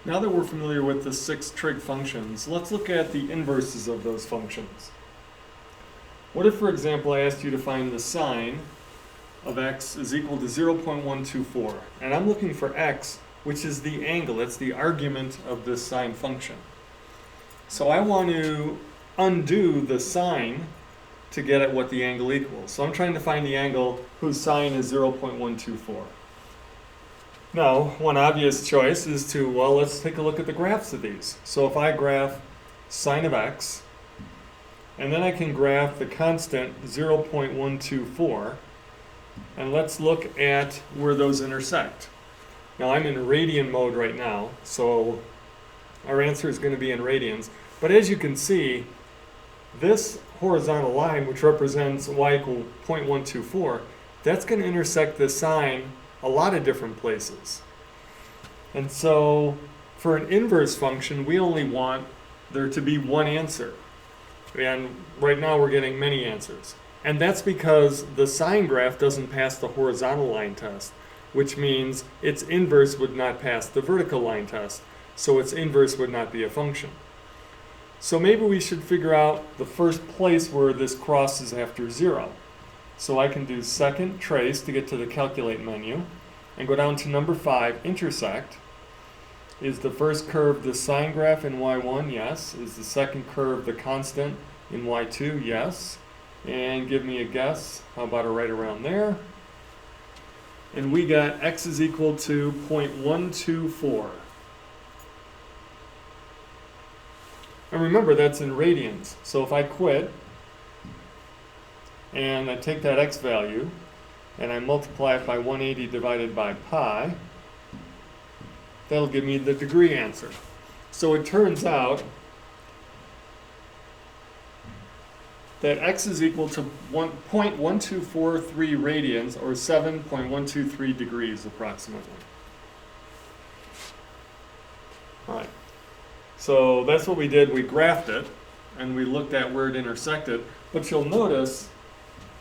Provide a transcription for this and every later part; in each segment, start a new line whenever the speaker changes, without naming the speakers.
Now that we're familiar with the 6 trig functions, let's look at the inverses of those functions. What if, for example, I asked you to find the sine of x is equal to 0.124, and I'm looking for x, which is the angle, it's the argument of this sine function. So I want to undo the sine to get at what the angle equals. So I'm trying to find the angle whose sine is 0.124. Now, one obvious choice is to, well, let's take a look at the graphs of these. So if I graph sine of x, and then I can graph the constant 0.124, and let's look at where those intersect. Now I'm in radian mode right now, so our answer is going to be in radians. But as you can see, this horizontal line, which represents y equal 0.124, that's going to intersect the sine a lot of different places. And so for an inverse function, we only want there to be one answer. And right now we're getting many answers. And that's because the sine graph doesn't pass the horizontal line test, which means its inverse would not pass the vertical line test, so its inverse would not be a function. So maybe we should figure out the first place where this crosses after 0. So I can do second trace to get to the calculate menu and go down to number 5, intersect. Is the first curve the sine graph in y1? Yes. Is the second curve the constant in y2? Yes. And give me a guess. How about a right around there? And we got x is equal to 0.124. And remember, that's in radians. So if I quit, and I take that x value, and I multiply it by 180 divided by pi, that'll give me the degree answer. So it turns out that x is equal to 0.1243 radians, or 7.123 degrees approximately. All right. So that's what we did. We graphed it, and we looked at where it intersected. But you'll notice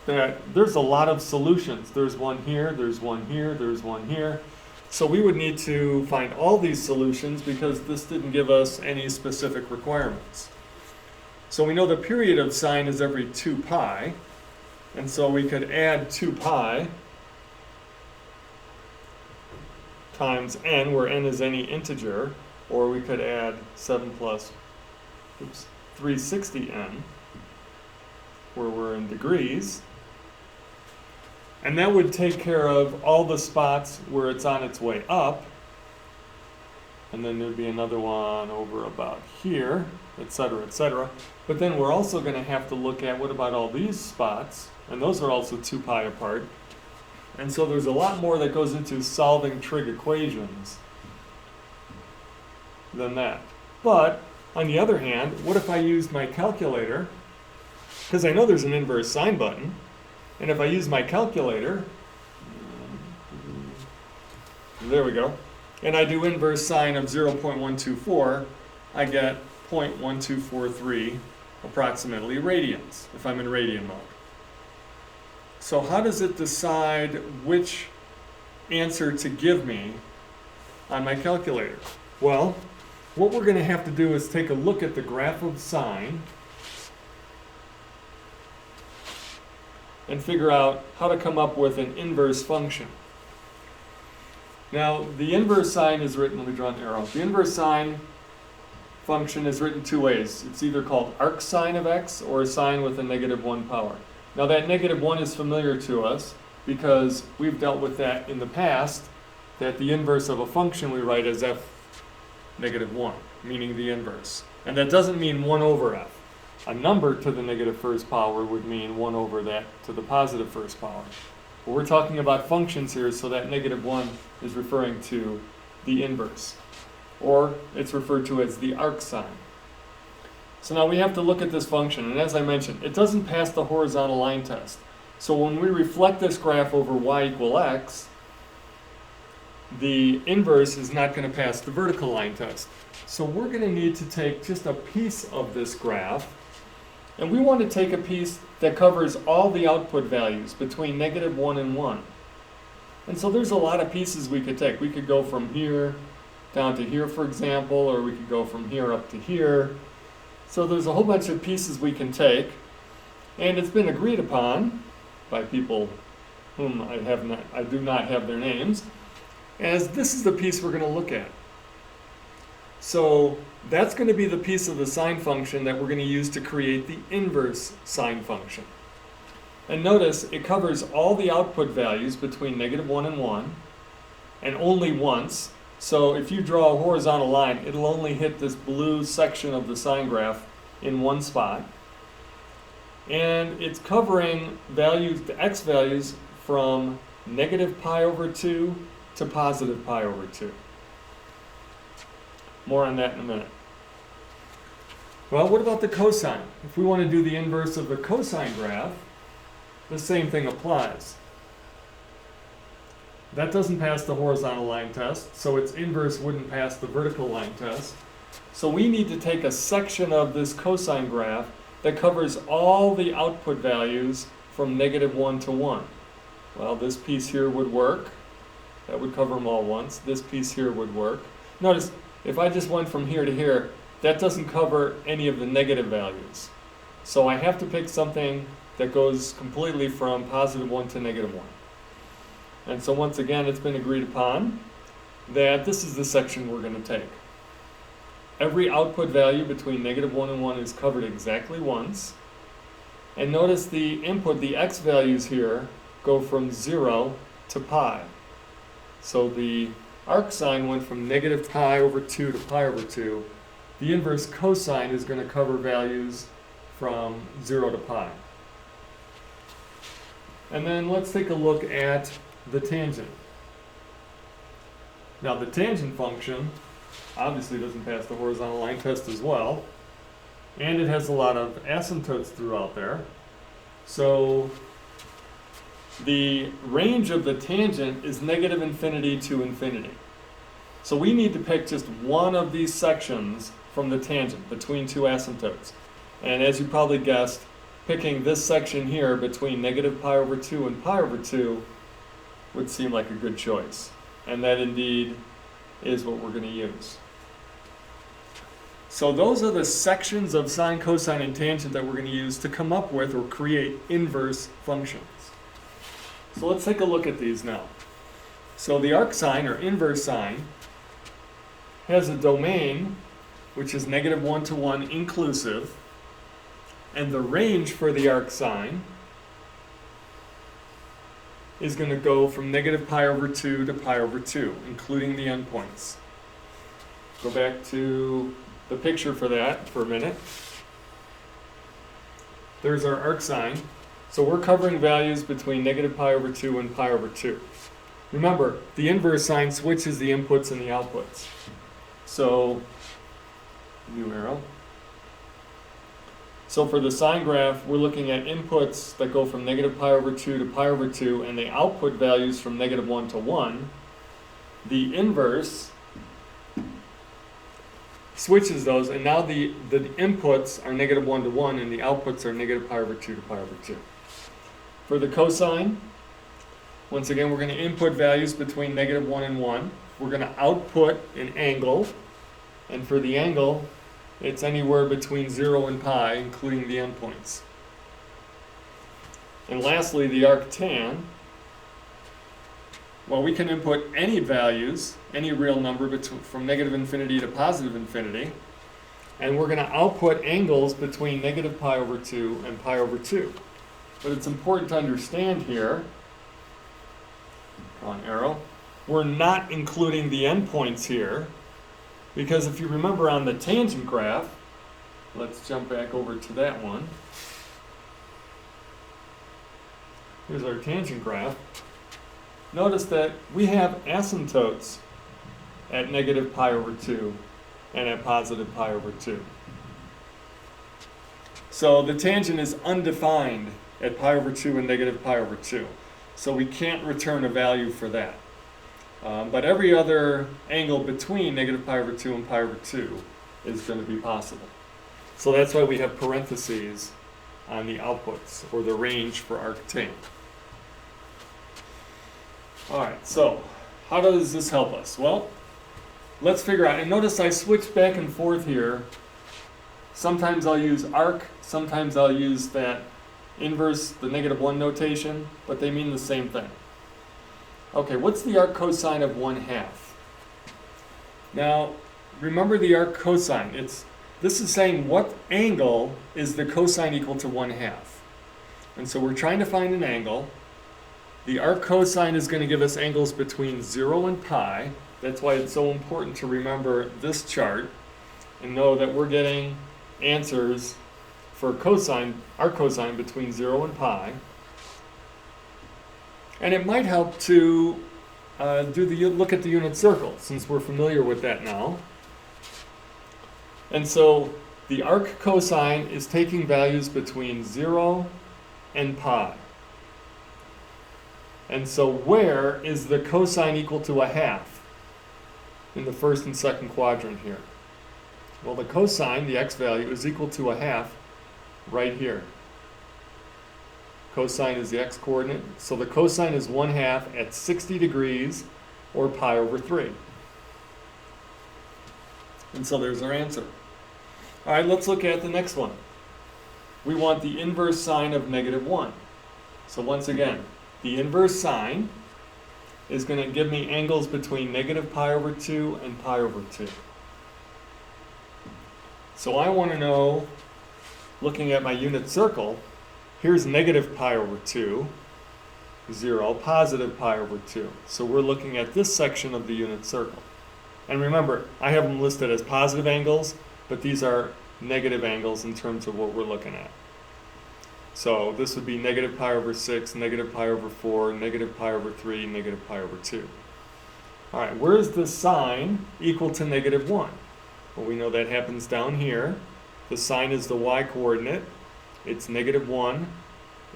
that there's a lot of solutions. There's one here, there's one here, there's one here. So we would need to find all these solutions because this didn't give us any specific requirements. So we know the period of sine is every 2 pi, and so we could add 2 pi times n, where n is any integer, or we could add 7 plus 360n, where we're in degrees. And that would take care of all the spots where it's on its way up. And then there'd be another one over about here, etc., etc. But then we're also going to have to look at what about all these spots, and those are also 2 pi apart. And so there's a lot more that goes into solving trig equations than that. But on the other hand, what if I used my calculator? Because I know there's an inverse sine button. And if I use my calculator, there we go, and I do inverse sine of 0.124, I get 0.1243 approximately radians, if I'm in radian mode. So how does it decide which answer to give me on my calculator? Well, what we're going to have to do is take a look at the graph of sine and figure out how to come up with an inverse function. Now, the inverse sine is written, let me draw an arrow. The inverse sine function is written 2 ways. It's either called arc sine of x or a sine with a -1 power. Now that -1 is familiar to us because we've dealt with that in the past, that the inverse of a function we write as f -1, meaning the inverse. And that doesn't mean 1 over f. A number to the -1st power would mean 1 over that to the +1st power. But we're talking about functions here, so that -1 is referring to the inverse. Or it's referred to as the arc sine. So now we have to look at this function, and as I mentioned, it doesn't pass the horizontal line test. So when we reflect this graph over y equal x, the inverse is not going to pass the vertical line test. So we're going to need to take just a piece of this graph, and we want to take a piece that covers all the output values between -1 and 1. And so there's a lot of pieces we could take. We could go from here down to here, for example, or we could go from here up to here. So there's a whole bunch of pieces we can take, and it's been agreed upon by people whom I do not have their names, as this is the piece we're going to look at. So that's going to be the piece of the sine function that we're going to use to create the inverse sine function. And notice it covers all the output values between -1 and 1, and only once. So if you draw a horizontal line, it'll only hit this blue section of the sine graph in one spot. And it's covering values, the x values, from -π/2 to +π/2. More on that in a minute. Well, what about the cosine? If we want to do the inverse of the cosine graph, the same thing applies. That doesn't pass the horizontal line test, so its inverse wouldn't pass the vertical line test. So we need to take a section of this cosine graph that covers all the output values from -1 to 1. Well, this piece here would work. That would cover them all once. This piece here would work. Notice, if I just went from here to here, that doesn't cover any of the negative values. So I have to pick something that goes completely from +1 to -1. And so once again, it's been agreed upon that this is the section we're going to take. Every output value between -1 and 1 is covered exactly once. And notice the input, the x values here, go from 0 to pi. So the arc sine went from -π/2 to pi/2. The inverse cosine is going to cover values from 0 to pi. And then let's take a look at the tangent. Now the tangent function obviously doesn't pass the horizontal line test as well, and it has a lot of asymptotes throughout there. So the range of the tangent is -∞ to infinity. So we need to pick just one of these sections from the tangent between two asymptotes. And as you probably guessed, picking this section here between -π/2 and pi/2 would seem like a good choice. And that indeed is what we're going to use. So those are the sections of sine, cosine, and tangent that we're going to use to come up with or create inverse functions. So let's take a look at these now. So the arc sine, or inverse sine, has a domain which is -1 to 1 inclusive, and the range for the arc sine is going to go from -π/2 to pi/2, including the endpoints. Go back to the picture for that for a minute. There's our arc sine. So we're covering values between -π/2 and pi/2. Remember, the inverse sine switches the inputs and the outputs. So, new arrow. So for the sine graph, we're looking at inputs that go from -π/2 to pi/2, and the output values from -1 to 1. The inverse switches those, and now the inputs are -1 to 1, and the outputs are -π/2 to pi/2. For the cosine, once again, we're going to input values between -1 and 1. We're going to output an angle, and for the angle, it's anywhere between 0 and pi, including the endpoints. And lastly, the arctan. Well, we can input any values, any real number from -∞ to +∞, and we're going to output angles between -π/2 and pi/2. But it's important to understand here, on arrow, we're not including the endpoints here, because if you remember on the tangent graph, let's jump back over to that one. Here's our tangent graph. Notice that we have asymptotes at -π/2 and at +π/2. So the tangent is undefined at pi/2 and -π/2. So we can't return a value for that. But every other angle between -π/2 and pi/2 is going to be possible. So that's why we have parentheses on the outputs, or the range for arctan. Alright, so how does this help us? Well, let's figure out, and notice I switch back and forth here. Sometimes I'll use arc, sometimes I'll use that inverse, the -1 notation, but they mean the same thing. Okay, what's the arc cosine of 1/2? Now, remember the arc cosine. This is saying what angle is the cosine equal to 1/2. And so we're trying to find an angle. The arc cosine is going to give us angles between 0 and pi. That's why it's so important to remember this chart and know that we're getting answers for cosine, arc cosine between 0 and pi. And it might help to look at the unit circle, since we're familiar with that now. And so the arc cosine is taking values between 0 and pi. And so where is the cosine equal to 1/2 in the first and second quadrant here? Well, the cosine, the x value, is equal to 1/2 right here. Cosine is the x coordinate, so the cosine is 1/2 at 60 degrees, or pi over 3. And so there's our answer. All right, let's look at the next one. We want the inverse sine of -1. So once again, the inverse sine is going to give me angles between -pi over 2 and pi over 2. So I want to know, looking at my unit circle, here's -pi over 2, 0, positive pi over 2. So we're looking at this section of the unit circle. And remember, I have them listed as positive angles, but these are negative angles in terms of what we're looking at. So this would be -pi over 6, -pi over 4, -pi over 3, -pi over 2. All right, where is the sine equal to -1? Well, we know that happens down here. The sine is the y coordinate. It's -1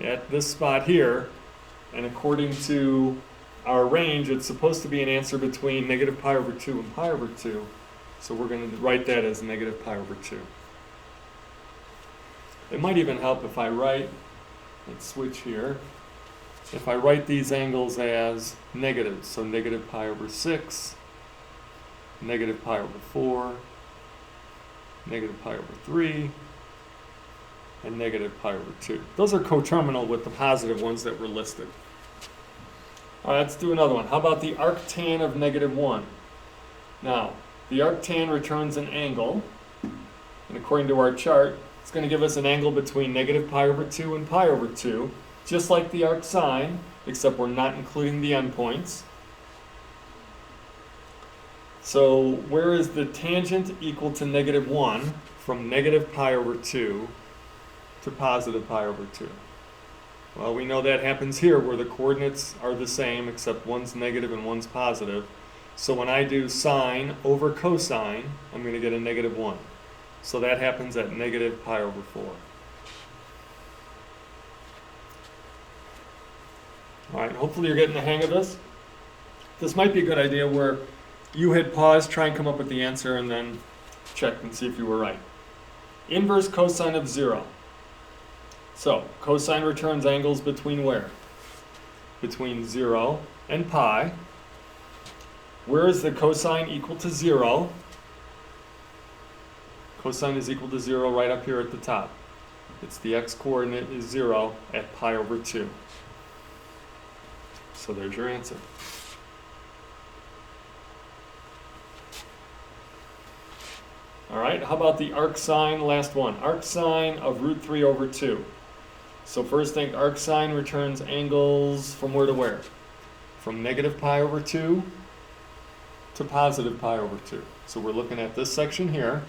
at this spot here. And according to our range, it's supposed to be an answer between -pi over 2 and pi over 2. So we're going to write that as -pi over 2. It might even help if I write, let's switch here, if I write these angles as negatives. So -pi over 6, -pi over 4, -pi over 3, and -pi over 2. Those are coterminal with the positive ones that were listed. All right, let's do another one. How about the arctan of -1? Now, the arctan returns an angle, and according to our chart, it's going to give us an angle between -pi over 2 and pi over 2, just like the arcsine, except we're not including the endpoints. So where is the tangent equal to -1 from -pi over 2 to positive pi over 2? Well, we know that happens here where the coordinates are the same, except one's negative and one's positive. So when I do sine over cosine, I'm going to get a -1. So that happens at -pi over 4. All right, hopefully you're getting the hang of this. This might be a good idea where you hit pause, try and come up with the answer, and then check and see if you were right. Inverse cosine of 0. So, cosine returns angles between where? Between 0 and pi. Where is the cosine equal to 0? Cosine is equal to 0 right up here at the top. It's the x-coordinate is 0 at pi over 2. So there's your answer. All right, how about the arcsine, last one. Arcsine of √3 over 2. So first thing, arcsine returns angles from where to where? From -pi over 2 to positive pi over 2. So we're looking at this section here.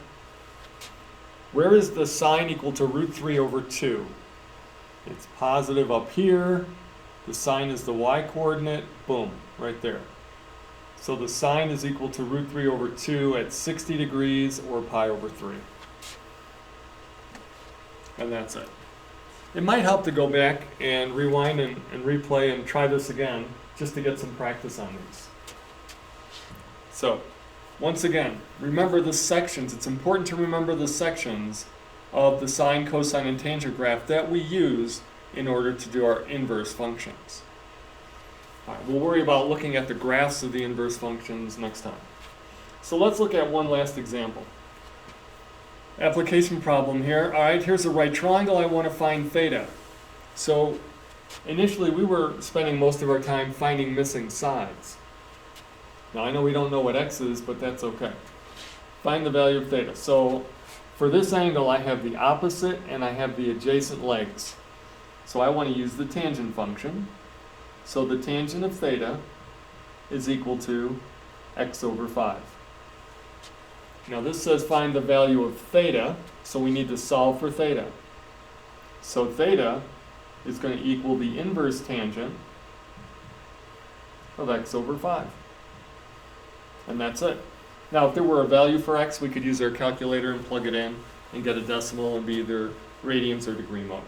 Where is the sine equal to √3 over 2? It's positive up here. The sine is the y-coordinate. Boom, right there. So the sine is equal to √3 over 2 at 60 degrees or pi over 3. And that's it. It might help to go back and rewind and replay and try this again just to get some practice on these. So, once again, remember the sections. It's important to remember the sections of the sine, cosine, and tangent graph that we use in order to do our inverse functions. All right, we'll worry about looking at the graphs of the inverse functions next time. So let's look at one last example. Application problem here. All right, here's a right triangle. I want to find theta. So initially we were spending most of our time finding missing sides. Now I know we don't know what x is, but that's okay. Find the value of theta. So for this angle I have the opposite and I have the adjacent legs. So I want to use the tangent function. So the tangent of theta is equal to x over 5. Now this says find the value of theta, so we need to solve for theta. So theta is going to equal the inverse tangent of x over 5. And that's it. Now if there were a value for x, we could use our calculator and plug it in and get a decimal and be either radians or degree mode.